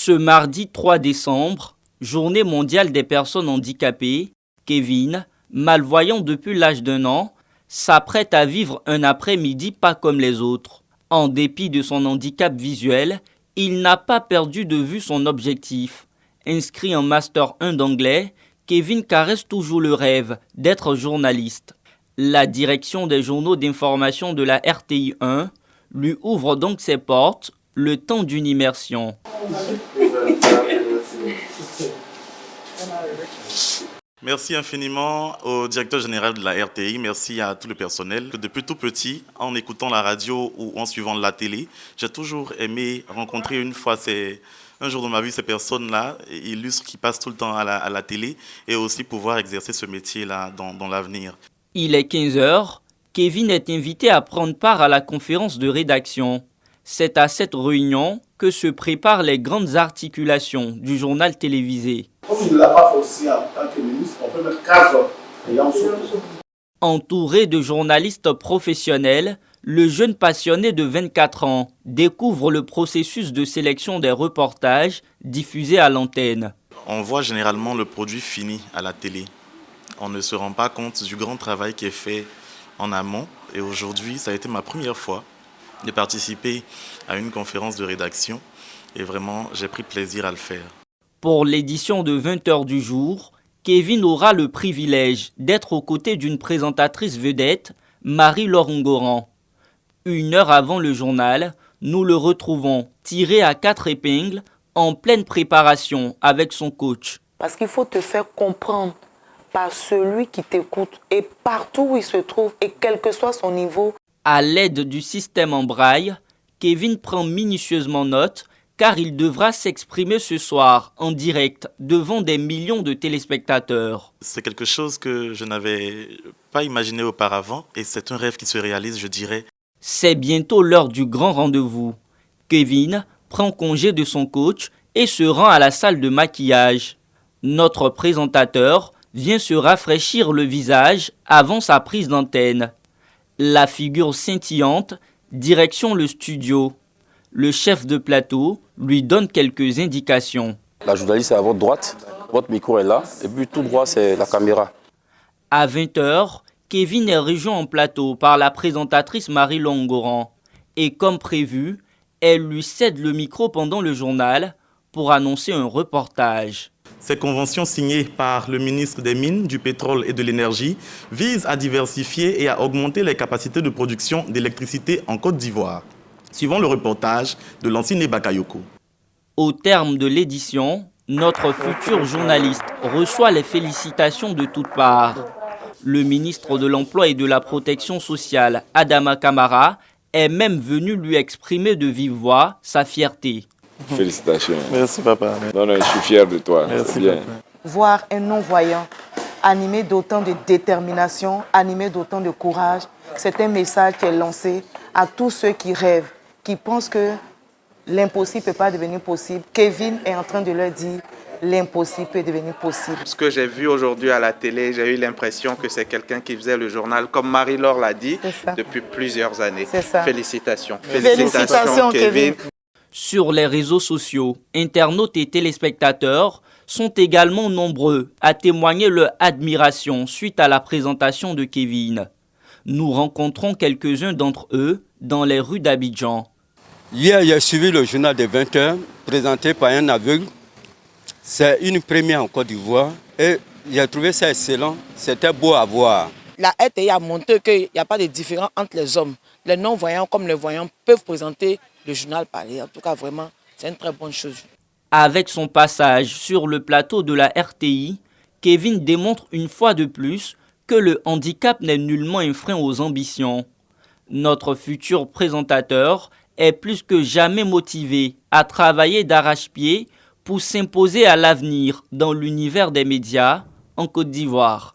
Ce mardi 3 décembre, journée mondiale des personnes handicapées, Kevin, malvoyant depuis l'âge d'1 an, s'apprête à vivre un après-midi pas comme les autres. En dépit de son handicap visuel, il n'a pas perdu de vue son objectif. Inscrit en Master 1 d'anglais, Kevin caresse toujours le rêve d'être journaliste. La direction des journaux d'information de la RTI 1 lui ouvre donc ses portes le temps d'une immersion. Merci infiniment au directeur général de la RTI, merci à tout le personnel. Depuis tout petit, en écoutant la radio ou en suivant la télé, j'ai toujours aimé rencontrer une fois un jour dans ma vie ces personnes-là, illustres qui passent tout le temps à la télé et aussi pouvoir exercer ce métier-là dans l'avenir. Il est 15h, Kevin est invité à prendre part à la conférence de rédaction. C'est à cette réunion que se préparent les grandes articulations du journal télévisé. Comme il ne l'a pas fait aussi en tant que ministre, on peut mettre 4 ayants surtout. Entouré de journalistes professionnels, le jeune passionné de 24 ans découvre le processus de sélection des reportages diffusés à l'antenne. On voit généralement le produit fini à la télé. On ne se rend pas compte du grand travail qui est fait en amont. Et aujourd'hui, ça a été ma première fois de participer à une conférence de rédaction. Et vraiment, j'ai pris plaisir à le faire. Pour l'édition de 20h du jour, Kevin aura le privilège d'être aux côtés d'une présentatrice vedette, Marie-Laure Ngoran. 1 heure avant le journal, nous le retrouvons tiré à 4 épingles, en pleine préparation avec son coach. Parce qu'il faut te faire comprendre par celui qui t'écoute et partout où il se trouve et quel que soit son niveau. À l'aide du système en braille, Kevin prend minutieusement note car il devra s'exprimer ce soir en direct devant des millions de téléspectateurs. C'est quelque chose que je n'avais pas imaginé auparavant et c'est un rêve qui se réalise, je dirais. C'est bientôt l'heure du grand rendez-vous. Kevin prend congé de son coach et se rend à la salle de maquillage. Notre présentateur vient se rafraîchir le visage avant sa prise d'antenne. La figure scintillante, direction le studio. Le chef de plateau lui donne quelques indications. La journaliste est à votre droite, votre micro est là, et puis tout droit, c'est la caméra. À 20h, Kevin est rejoint en plateau par la présentatrice Marie-Laure Ngoran. Et comme prévu, elle lui cède le micro pendant le journal pour annoncer un reportage. Ces conventions signées par le ministre des Mines, du Pétrole et de l'Énergie visent à diversifier et à augmenter les capacités de production d'électricité en Côte d'Ivoire. Suivant le reportage de Lansine Bakayoko. Au terme de l'édition, notre futur journaliste reçoit les félicitations de toutes parts. Le ministre de l'Emploi et de la Protection sociale, Adama Kamara, est même venu lui exprimer de vive voix sa fierté. Félicitations. Merci papa. Non, je suis fier de toi. Merci bien. papa. Voir un non-voyant animé d'autant de détermination, animé d'autant de courage, c'est un message qui est lancé à tous ceux qui rêvent, qui pensent que l'impossible ne peut pas devenir possible. Kevin est en train de leur dire l'impossible peut devenir possible. Ce que j'ai vu aujourd'hui à la télé, j'ai eu l'impression que c'est quelqu'un qui faisait le journal, comme Marie-Laure l'a dit, depuis plusieurs années. Félicitations. Félicitations, Kevin. Sur les réseaux sociaux, internautes et téléspectateurs sont également nombreux à témoigner leur admiration suite à la présentation de Kevin. Nous rencontrons quelques-uns d'entre eux dans les rues d'Abidjan. Hier, j'ai suivi le journal de 20h présenté par un aveugle. C'est une première en Côte d'Ivoire et j'ai trouvé ça excellent. C'était beau à voir. La RTI a montré qu'il n'y a pas de différence entre les hommes. Les non-voyants comme les voyants peuvent présenter le journal pareil. En tout cas, vraiment, c'est une très bonne chose. Avec son passage sur le plateau de la RTI, Kevin démontre une fois de plus que le handicap n'est nullement un frein aux ambitions. Notre futur présentateur est plus que jamais motivé à travailler d'arrache-pied pour s'imposer à l'avenir dans l'univers des médias en Côte d'Ivoire.